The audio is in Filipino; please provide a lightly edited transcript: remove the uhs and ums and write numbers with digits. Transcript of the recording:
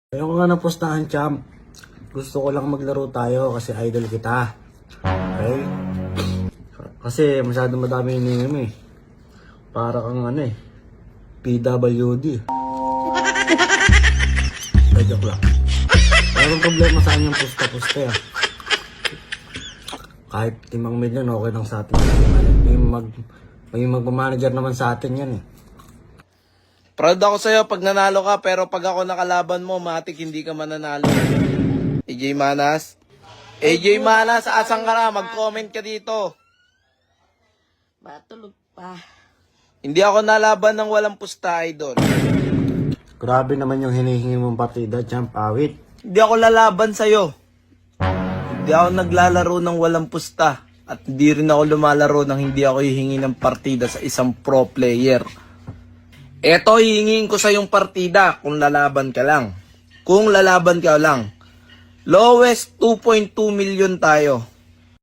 Ayoko nga ng postahan, champ. Gusto ko lang maglaro tayo kasi idol kita. Okay? Kasi masyado madami hinihingi mo eh. Para kang ano eh. PWD. Ay, joke lang. Walang problema sa kanyang pusta-pusta eh. Kahit 5 milyon, okay lang sa atin. May magmamanager naman sa atin yan eh. Proud ako sa'yo pag nanalo ka, pero pag ako nakalaban mo, matik hindi ka mananalo. AJ Manas? AJ Manas, asan ka na? Mag-comment ka dito. Matulog pa. Hindi ako nalaban ng walang pusta, idol. Grabe naman yung hinihingi mong partida, champ. Awit. Hindi ako lalaban sa'yo. Hindi ako naglalaro ng walang pusta. At hindi rin ako lumalaro nang hindi ako hihingi ng partida sa isang pro player. Eto, hihingin ko sa yung partida kung lalaban ka lang. Kung lalaban ka lang. Lowest 2.2 million tayo.